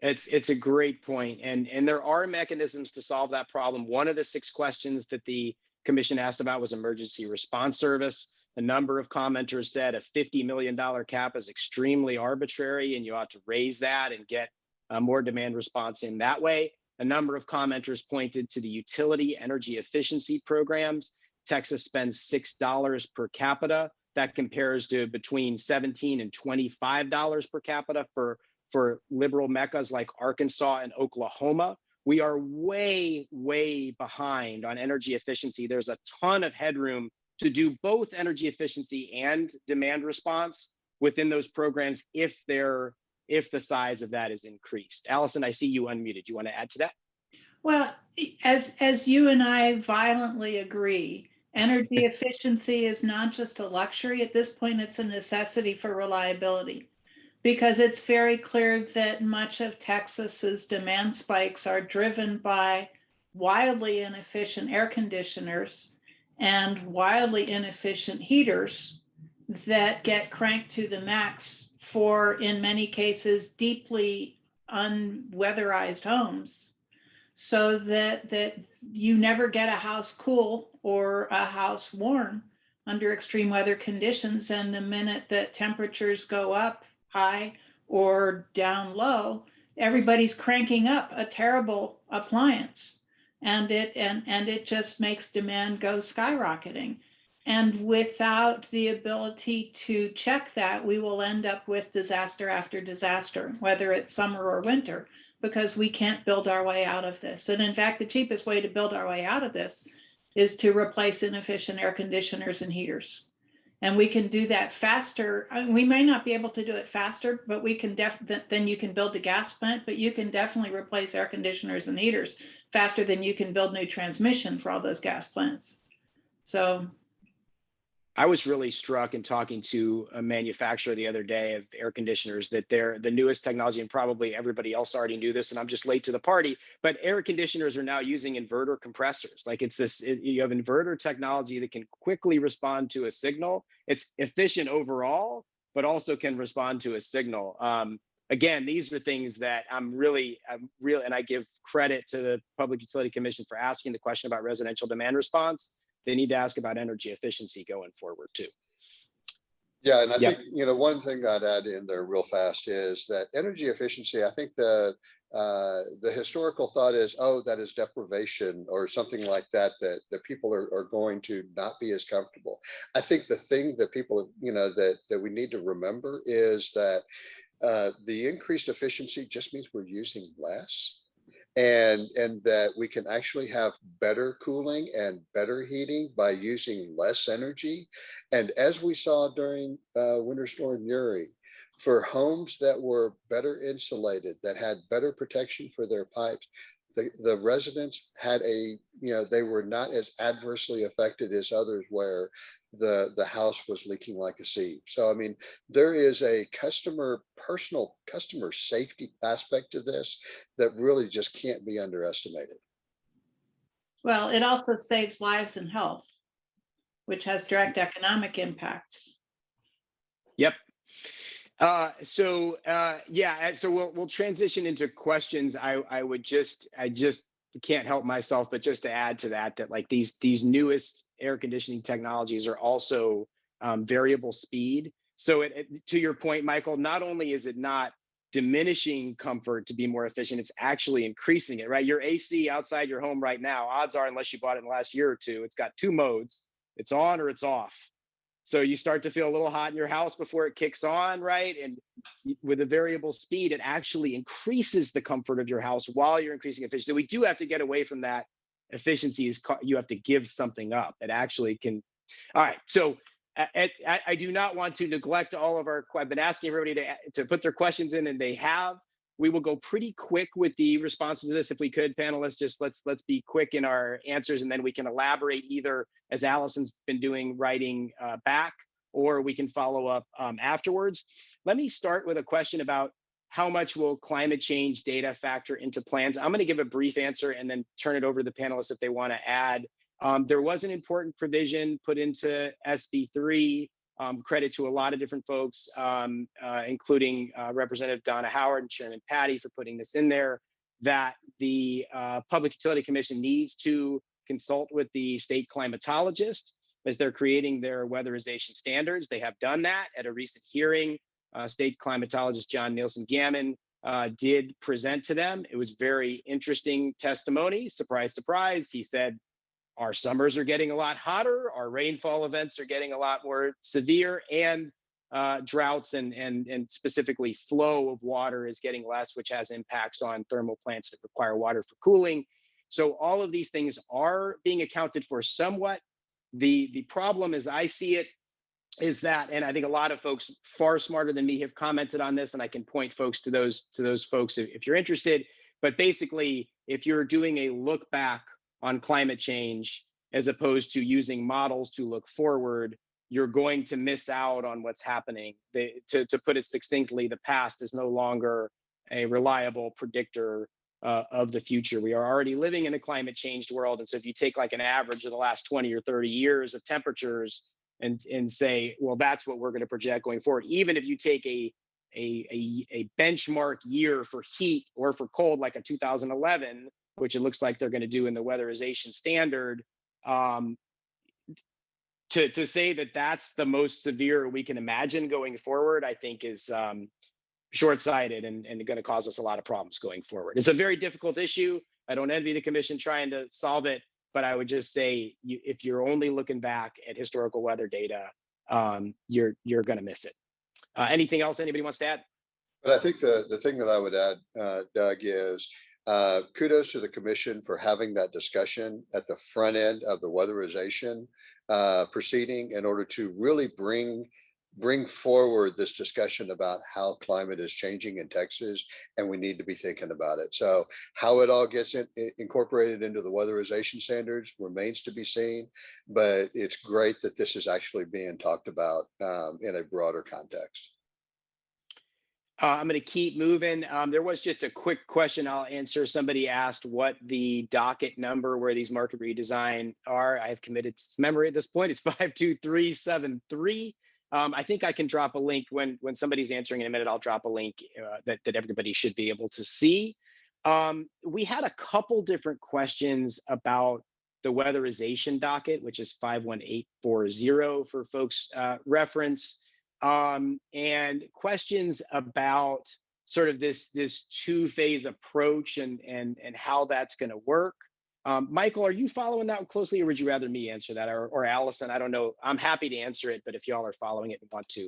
It's a great point. And there are mechanisms to solve that problem. One of the 6 questions that the commission asked about was emergency response service. A number of commenters said a $50 million cap is extremely arbitrary and you ought to raise that and get more demand response in that way. A number of commenters pointed to the utility energy efficiency programs. Texas spends $6 per capita. That compares to between $17 and $25 per capita for liberal meccas like Arkansas and Oklahoma. We are way, way behind on energy efficiency. There's a ton of headroom to do both energy efficiency and demand response within those programs if the size of that is increased. Allison, I see you unmuted. You want to add to that? Well, as you and I violently agree, energy efficiency is not just a luxury. At this point, it's a necessity for reliability, because it's very clear that much of Texas's demand spikes are driven by wildly inefficient air conditioners and wildly inefficient heaters that get cranked to the max for, in many cases, deeply unweatherized homes, so that you never get a house cool or a house warm under extreme weather conditions. And the minute that temperatures go up high or down low, everybody's cranking up a terrible appliance. And it just makes demand go skyrocketing. And without the ability to check that, we will end up with disaster after disaster, whether it's summer or winter, because we can't build our way out of this. And in fact, the cheapest way to build our way out of this is to replace inefficient air conditioners and heaters. And we can do that faster. We may not be able to do it faster, but we can then you can build a gas plant, but you can definitely replace air conditioners and heaters faster than you can build new transmission for all those gas plants. So I was really struck in talking to a manufacturer the other day of air conditioners that they're the newest technology, and probably everybody else already knew this and I'm just late to the party, but air conditioners are now using inverter compressors. Like you have inverter technology that can quickly respond to a signal. It's efficient overall, but also can respond to a signal. Again, these are things that I'm real, and I give credit to the Public Utility Commission for asking the question about residential demand response. They need to ask about energy efficiency going forward too. Yeah, and I think, one thing I'd add in there real fast is that energy efficiency, I think the historical thought is, oh, that is deprivation or something like that, that people are going to not be as comfortable. I think the thing that people, that we need to remember is that the increased efficiency just means we're using less. And that we can actually have better cooling and better heating by using less energy. And as we saw during Winter Storm Uri, for homes that were better insulated, that had better protection for their pipes, the residents had they were not as adversely affected as others where the house was leaking like a sieve. So, I mean, there is a personal customer safety aspect to this that really just can't be underestimated. Well, it also saves lives and health, which has direct economic impacts. Yep. So we'll transition into questions. I just can't help myself, but just to add to that like these newest air conditioning technologies are also variable speed. So to your point, Michael, not only is it not diminishing comfort to be more efficient, it's actually increasing it, right? Your AC outside your home right now, odds are, unless you bought it in the last year or two, it's got 2 modes. It's on or it's off. So you start to feel a little hot in your house before it kicks on, right? And with a variable speed, it actually increases the comfort of your house while you're increasing efficiency. We do have to get away from that. Efficiency is you have to give something up. It actually can. All right. So I do not want to neglect all of our. I've been asking everybody to put their questions in, and they have. we will go pretty quick with the responses to this. If we could, panelists, just let's be quick in our answers, and then we can elaborate either as Allison's been doing, writing back, or we can follow up afterwards. Let me start with a question about how much will climate change data factor into plans. I'm going to give a brief answer and then turn it over to the panelists if they want to add. There was an important provision put into SB3. Credit to a lot of different folks, including Representative Donna Howard and Chairman Patty for putting this in there, that the Public Utility Commission needs to consult with the state climatologist as they're creating their weatherization standards. They have done that at a recent hearing. State climatologist John Nielsen Gammon did present to them. It was very interesting testimony. Surprise, surprise. He said, our summers are getting a lot hotter, our rainfall events are getting a lot more severe, and droughts and specifically flow of water is getting less, which has impacts on thermal plants that require water for cooling. So all of these things are being accounted for somewhat. The problem, as I see it, is that, and I think a lot of folks far smarter than me have commented on this, and I can point folks to those folks if you're interested. But basically, if you're doing a look back on climate change, as opposed to using models to look forward, you're going to miss out on what's happening. To put it succinctly, the past is no longer a reliable predictor of the future. We are already living in a climate changed world. And so if you take like an average of the last 20 or 30 years of temperatures and say, well, that's what we're going to project going forward, even if you take a benchmark year for heat or for cold, like a 2011, which it looks like they're going to do in the weatherization standard, to say that that's the most severe we can imagine going forward, I think is short-sighted and going to cause us a lot of problems going forward. It's a very difficult issue. I don't envy the commission trying to solve it, but I would just say if you're only looking back at historical weather data, you're going to miss it. Anything else anybody wants to add? But I think the thing that I would add, Doug, is kudos to the commission for having that discussion at the front end of the weatherization proceeding in order to really bring forward this discussion about how climate is changing in Texas, and we need to be thinking about it. So how it all gets incorporated into the weatherization standards remains to be seen, but it's great that this is actually being talked about in a broader context. I'm going to keep moving. There was just a quick question I'll answer. Somebody asked what the docket number where these market redesign are. I have committed to memory at this point. It's 52373. I think I can drop a link when somebody's answering in a minute. I'll drop a link that everybody should be able to see. We had a couple different questions about the weatherization docket, which is 51840 for folks' reference. And questions about sort of this two-phase approach and how that's going to work. Michael, are you following that closely, or would you rather me answer that, or Allison? I don't know. I'm happy to answer it, but if y'all are following it and want to.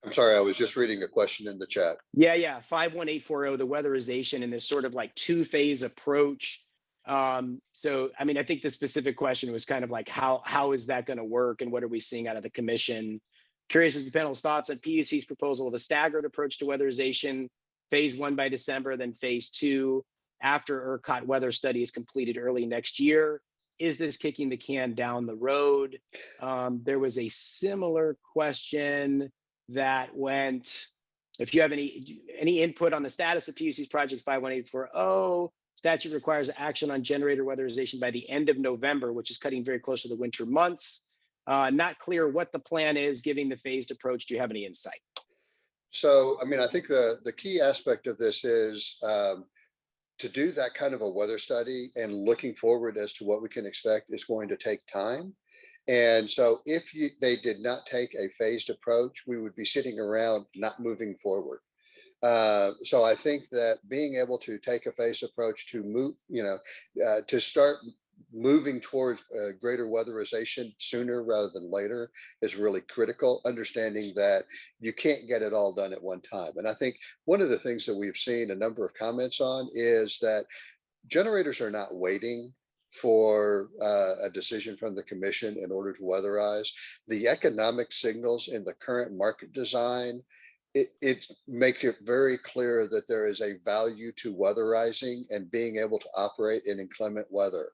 I'm sorry, I was just reading a question in the chat. Yeah, 51840, the weatherization and this sort of like two-phase approach. So, I mean, I think the specific question was kind of like, how is that going to work, and what are we seeing out of the commission? Curious as the panel's thoughts on PUC's proposal of a staggered approach to weatherization, phase 1 by December, then phase 2 after ERCOT weather study is completed early next year. Is this kicking the can down the road? There was a similar question that went, if you have any input on the status of PUC's project 51840, statute requires action on generator weatherization by the end of November, which is cutting very close to the winter months. Not clear what the plan is, given the phased approach. Do you have any insight? So, I mean, I think the key aspect of this is to do that kind of a weather study and looking forward as to what we can expect is going to take time. And so if they did not take a phased approach, we would be sitting around not moving forward. So I think that being able to take a phased approach to move, to start moving towards greater weatherization sooner rather than later is really critical, understanding that you can't get it all done at one time. And I think one of the things that we've seen a number of comments on is that generators are not waiting for a decision from the commission in order to weatherize. The economic signals in the current market design it make it very clear that there is a value to weatherizing and being able to operate in inclement weather.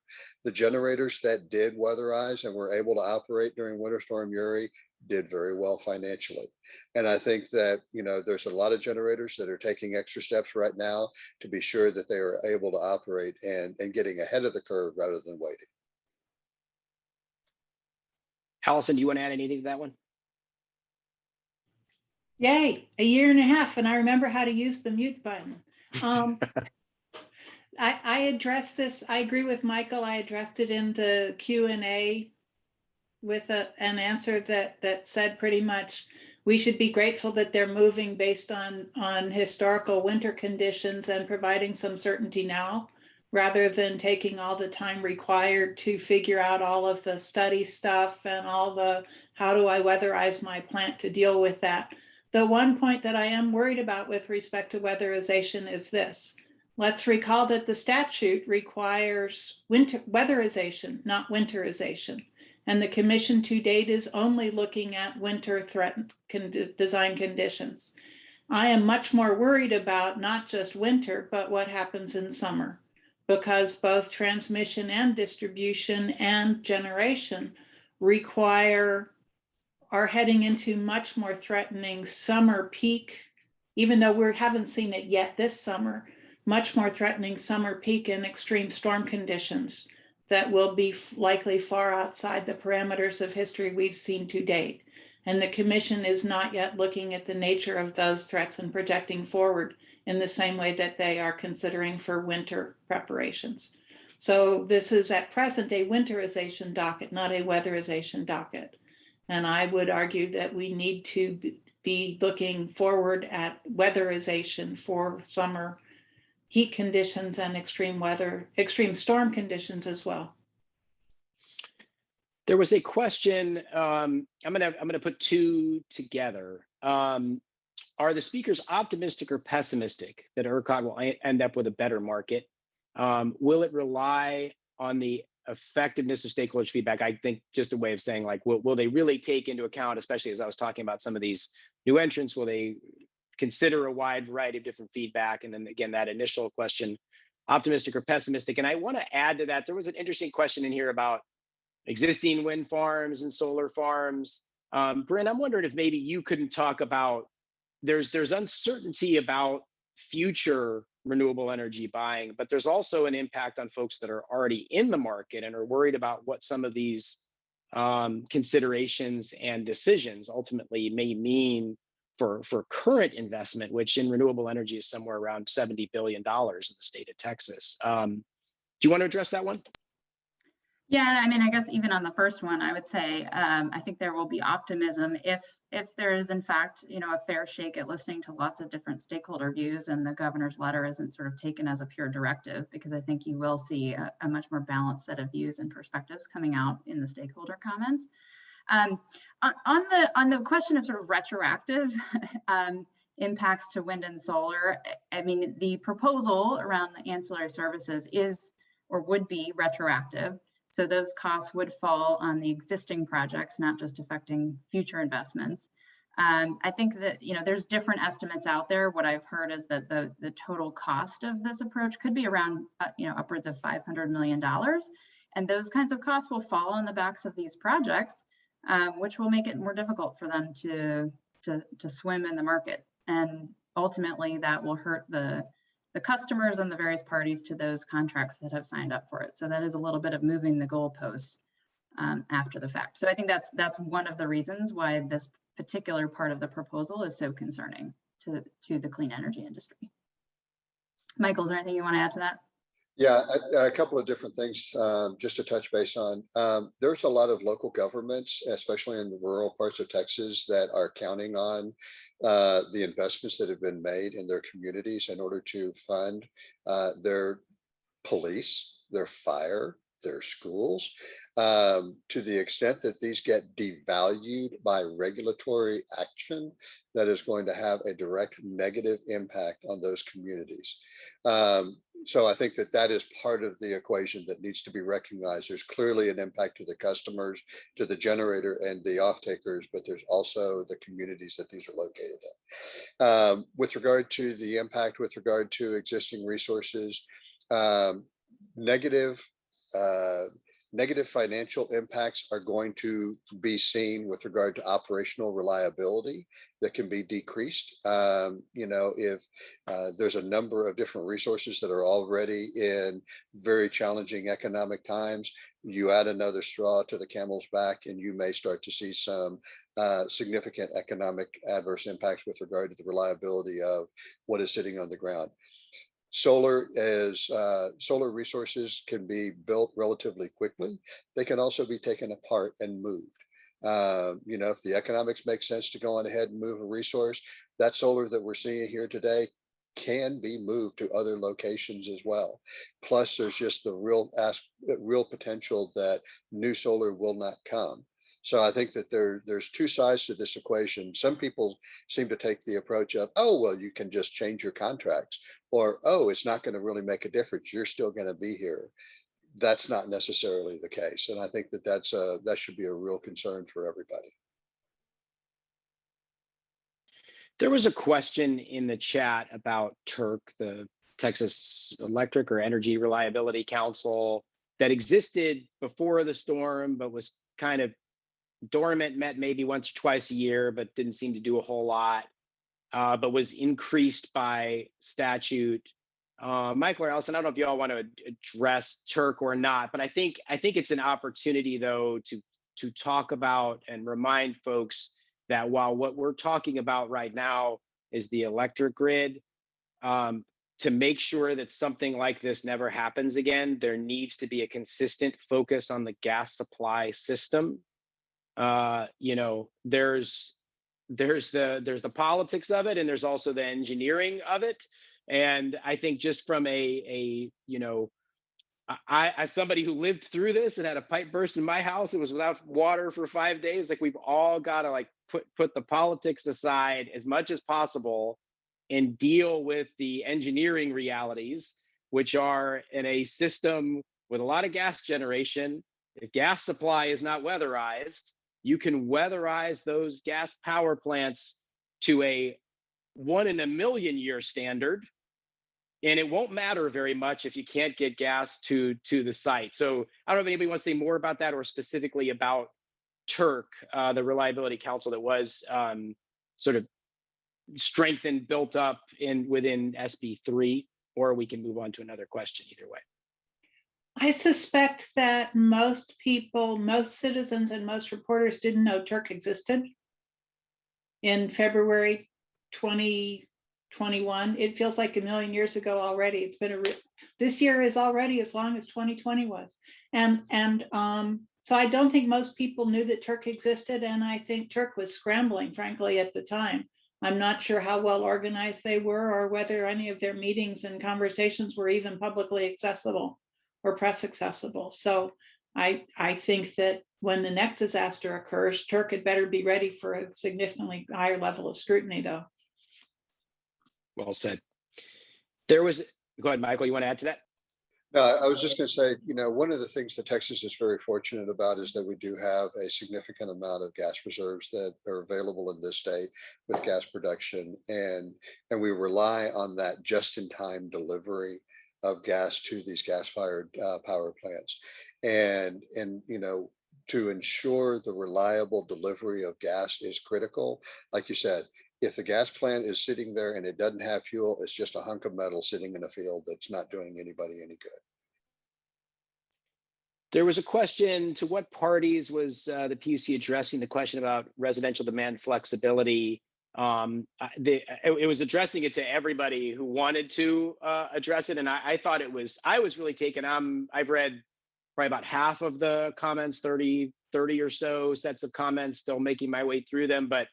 The generators that did weatherize and were able to operate during Winter Storm Uri did very well financially. And I think that, there's a lot of generators that are taking extra steps right now to be sure that they are able to operate and getting ahead of the curve rather than waiting. Alison, do you want to add anything to that one? Yay, a year and a half, and I remember how to use the mute button. I addressed this, I agree with Michael, I addressed it in the Q&A with an answer that said pretty much, we should be grateful that they're moving based on historical winter conditions and providing some certainty now, rather than taking all the time required to figure out all of the study stuff and all the, how do I weatherize my plant to deal with that. The one point that I am worried about with respect to weatherization is this. Let's recall that the statute requires weatherization, not winterization. And the commission to date is only looking at winter threat design conditions. I am much more worried about not just winter, but what happens in summer, because both transmission and distribution and generation are heading into much more threatening summer peak, even though we haven't seen it yet this summer, much more threatening summer peak and extreme storm conditions that will be likely far outside the parameters of history we've seen to date. And the commission is not yet looking at the nature of those threats and projecting forward in the same way that they are considering for winter preparations. So this is at present a winterization docket, not a weatherization docket. And I would argue that we need to be looking forward at weatherization for summer heat conditions and extreme storm conditions as well. There was a question, I'm gonna put two together. Are the speakers optimistic or pessimistic that ERCOT will end up with a better market? Will it rely on the effectiveness of stakeholders' feedback? I think just a way of saying, like, will they really take into account, especially as I was talking about some of these new entrants, will they consider a wide variety of different feedback? And then again, that initial question, optimistic or pessimistic. And I want to add to that, there was an interesting question in here about existing wind farms and solar farms. Bryn, I'm wondering if maybe you couldn't talk about, there's uncertainty about future renewable energy buying, but there's also an impact on folks that are already in the market and are worried about what some of these considerations and decisions ultimately may mean for current investment, which in renewable energy is somewhere around $70 billion in the state of Texas. Do you want to address that one? Yeah, I mean, I guess even on the first one, I would say I think there will be optimism if there is in fact, a fair shake at listening to lots of different stakeholder views, and the governor's letter isn't sort of taken as a pure directive, because I think you will see a much more balanced set of views and perspectives coming out in the stakeholder comments. On the question of sort of retroactive impacts to wind and solar, I mean, the proposal around the ancillary services is or would be retroactive. So those costs would fall on the existing projects, not just affecting future investments. I think that, there's different estimates out there. What I've heard is that the total cost of this approach could be around, upwards of $500 million. And those kinds of costs will fall on the backs of these projects, which will make it more difficult for them to swim in the market. And ultimately that will hurt the customers and the various parties to those contracts that have signed up for it. So that is a little bit of moving the goalposts after the fact. So I think that's one of the reasons why this particular part of the proposal is so concerning to the clean energy industry. Michael, is there anything you want to add to that? Yeah, a couple of different things just to touch base on. There's a lot of local governments, especially in the rural parts of Texas, that are counting on the investments that have been made in their communities in order to fund their police, their fire, their schools, to the extent that these get devalued by regulatory action that is going to have a direct negative impact on those communities. So I think that that is part of the equation that needs to be recognized. There's clearly an impact to the customers, to the generator and the off takers, but there's also the communities that these are located in. With regard to the impact, with regard to existing resources, negative financial impacts are going to be seen with regard to operational reliability that can be decreased. If there's a number of different resources that are already in very challenging economic times, you add another straw to the camel's back and you may start to see some significant economic adverse impacts with regard to the reliability of what is sitting on the ground. Solar resources can be built relatively quickly. They can also be taken apart and moved. If the economics make sense to go on ahead and move a resource, that solar that we're seeing here today can be moved to other locations as well. Plus, there's just the real potential that new solar will not come. So I think that there's two sides to this equation. Some people seem to take the approach of, oh, well, you can just change your contracts, or, oh, it's not going to really make a difference. You're still going to be here. That's not necessarily the case. And I think that that should be a real concern for everybody. There was a question in the chat about TERC, the Texas Electric or Energy Reliability Council, that existed before the storm, but was kind of dormant, met maybe once or twice a year, but didn't seem to do a whole lot, but was increased by statute. Michael or Alison, I don't know if you all want to address TERC or not, but I think it's an opportunity, though, to talk about and remind folks that while what we're talking about right now is the electric grid, to make sure that something like this never happens again, there needs to be a consistent focus on the gas supply system. There's the politics of it, and there's also the engineering of it. And I think just from I, as somebody who lived through this and had a pipe burst in my house, it was without water for 5 days. Like, we've all got to put the politics aside as much as possible and deal with the engineering realities, which are in a system with a lot of gas generation. If gas supply is not weatherized, you can weatherize those gas power plants to a 1 in a million year standard, and it won't matter very much if you can't get gas to the site. So I don't know if anybody wants to say more about that, or specifically about TERC, the Reliability Council that was sort of strengthened, built up within SB3, or we can move on to another question either way. I suspect that most people, most citizens and most reporters didn't know TERC existed in February 2021. It feels like a million years ago already. It's been this year is already as long as 2020 was. So I don't think most people knew that TERC existed, and I think TERC was scrambling, frankly, at the time. I'm not sure how well organized they were, or whether any of their meetings and conversations were even publicly accessible or press accessible. So I think that when the next disaster occurs, TERC had better be ready for a significantly higher level of scrutiny, though. Well said. Go ahead, Michael, you want to add to that? No, I was just going to say, one of the things that Texas is very fortunate about is that we do have a significant amount of gas reserves that are available in this state with gas production, and we rely on that just-in-time delivery of gas to these gas-fired power plants, and to ensure the reliable delivery of gas is critical. Like you said, if the gas plant is sitting there and it doesn't have fuel, it's just a hunk of metal sitting in a field that's not doing anybody any good. There was a question: to what parties was the PUC addressing the question about residential demand flexibility? It was addressing it to everybody who wanted to address it, and I thought I was really taken. I've read probably about half of the comments, 30 or so sets of comments, still making my way through them, but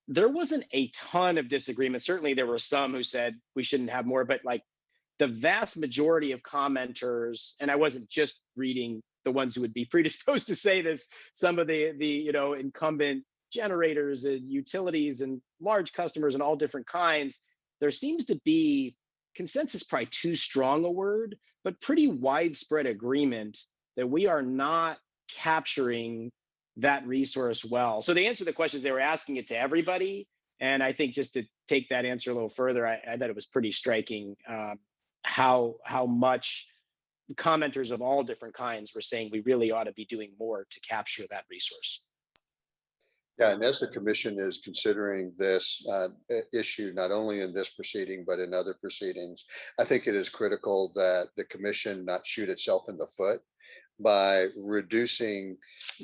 there wasn't a ton of disagreement. Certainly there were some who said we shouldn't have more, but like the vast majority of commenters, and I wasn't just reading the ones who would be predisposed to say this, some of the incumbent generators and utilities and large customers and all different kinds, there seems to be consensus, probably too strong a word, but pretty widespread agreement that we are not capturing that resource well. So the answer to the question is they were asking it to everybody. And I think just to take that answer a little further, I thought it was pretty striking how much commenters of all different kinds were saying we really ought to be doing more to capture that resource. Yeah, and as the commission is considering this issue, not only in this proceeding, but in other proceedings, I think it is critical that the commission not shoot itself in the foot by reducing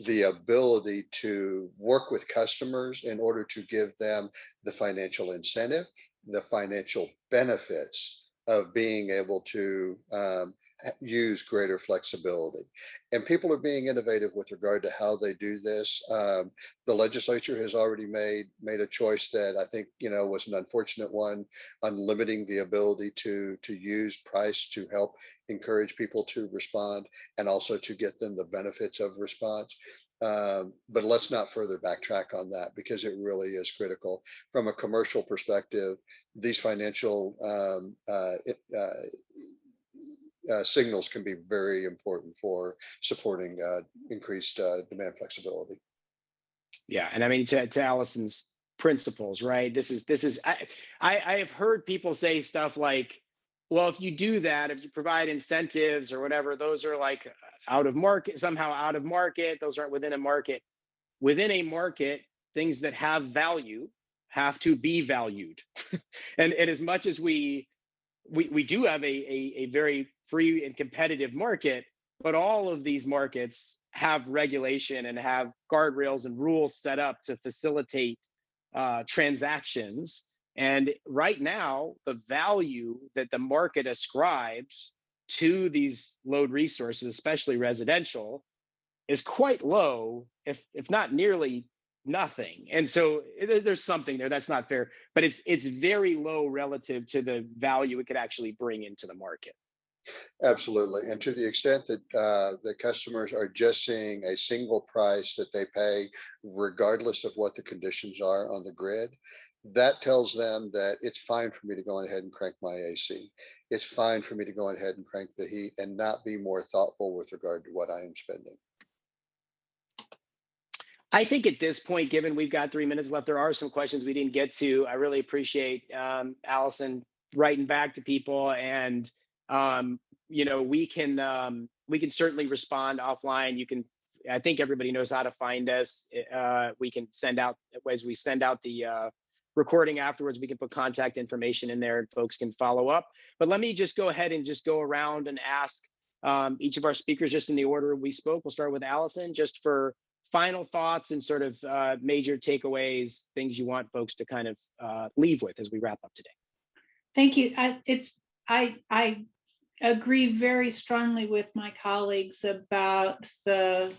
the ability to work with customers in order to give them the financial incentive, the financial benefits of being able to use greater flexibility. And people are being innovative with regard to how they do this. The legislature has already made a choice that I think, was an unfortunate one on limiting the ability to use price to help encourage people to respond and also to get them the benefits of response. But let's not further backtrack on that because it really is critical. From a commercial perspective, these financial signals can be very important for supporting increased demand flexibility. Yeah, and I mean to Alison's principles, right? This is I have heard people say stuff like, well, if you do that, if you provide incentives or whatever, those are like out of market, somehow out of market, those aren't within a market. Within a market, things that have value have to be valued. and as much as we do have a very free and competitive market, but all of these markets have regulation and have guardrails and rules set up to facilitate transactions. And right now, the value that the market ascribes to these load resources, especially residential, is quite low, if not nearly nothing. And so there's something there that's not fair, but it's very low relative to the value it could actually bring into the market. Absolutely. And to the extent that the customers are just seeing a single price that they pay, regardless of what the conditions are on the grid, that tells them that it's fine for me to go ahead and crank my AC. It's fine for me to go ahead and crank the heat and not be more thoughtful with regard to what I am spending. I think at this point, given we've got 3 minutes left, there are some questions we didn't get to. I really appreciate Alison writing back to people, and we can certainly respond offline. You can, I think everybody knows how to find us. We can send out, as we send out the recording afterwards, we can put contact information in there and folks can follow up. But let me just go ahead and just go around and ask each of our speakers just in the order we spoke. We'll start with Alison, just for final thoughts and sort of major takeaways, things you want folks to kind of leave with as we wrap up today. Thank you. I agree very strongly with my colleagues about the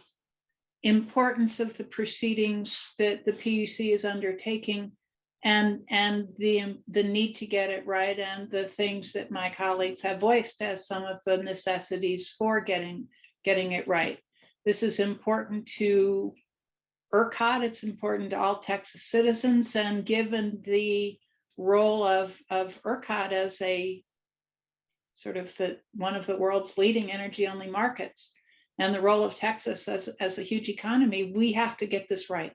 importance of the proceedings that the PUC is undertaking and the need to get it right, and the things that my colleagues have voiced as some of the necessities for getting it right. This is important to ERCOT, it's important to all Texas citizens, and given the role of ERCOT as a sort of one of the world's leading energy-only markets, and the role of Texas as a huge economy, we have to get this right.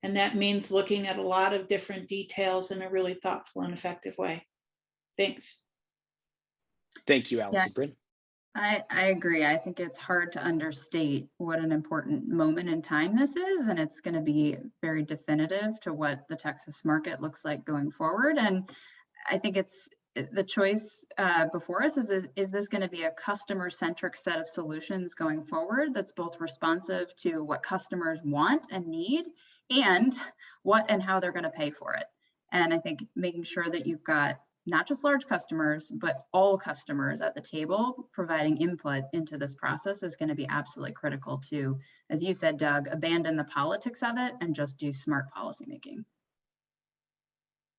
And that means looking at a lot of different details in a really thoughtful and effective way. Thanks. Thank you, Alison. Yeah. Bryn? I agree. I think it's hard to understate what an important moment in time this is, and it's going to be very definitive to what the Texas market looks like going forward. And I think it's the choice before us is this going to be a customer-centric set of solutions going forward that's both responsive to what customers want and need, and what and how they're going to pay for it. And I think making sure that you've got not just large customers, but all customers at the table providing input into this process is going to be absolutely critical to, as you said, Doug, abandon the politics of it and just do smart policymaking.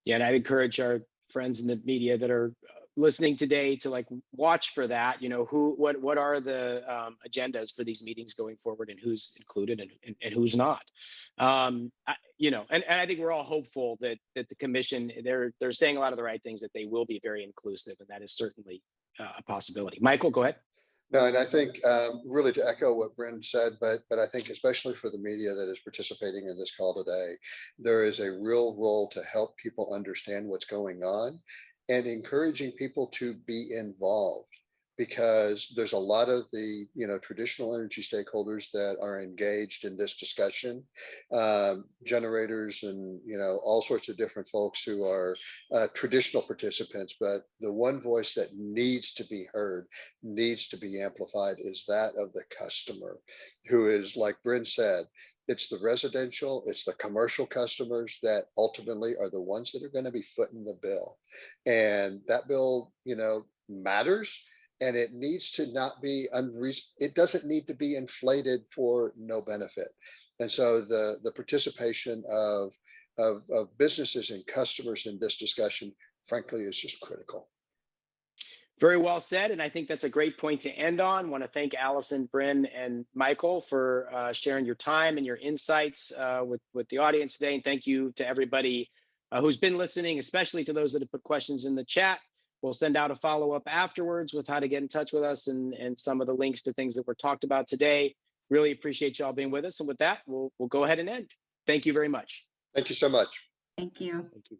Yeah, and I'd encourage our friends in the media that are listening today to like watch for that, what are the agendas for these meetings going forward, and who's included and who's not. And I think we're all hopeful that the commission, they're saying a lot of the right things, that they will be very inclusive, and that is certainly a possibility. Michael, go ahead. No, and I think really to echo what Bryn said, but I think especially for the media that is participating in this call today, there is a real role to help people understand what's going on and encouraging people to be involved, because there's a lot of the traditional energy stakeholders that are engaged in this discussion, generators and all sorts of different folks who are traditional participants. But the one voice that needs to be heard, needs to be amplified, is that of the customer, who is, like Bryn said, it's the residential, it's the commercial customers that ultimately are the ones that are going to be footing the bill. And that bill, matters. And it needs to not be it doesn't need to be inflated for no benefit. And so the participation of businesses and customers in this discussion, frankly, is just critical. Very well said. And I think that's a great point to end on. I want to thank Alison, Bryn, and Michael for sharing your time and your insights with the audience today. And thank you to everybody who's been listening, especially to those that have put questions in the chat. We'll send out a follow-up afterwards with how to get in touch with us and some of the links to things that were talked about today. Really appreciate y'all being with us. And with that, we'll go ahead and end. Thank you very much. Thank you so much. Thank you. Thank you.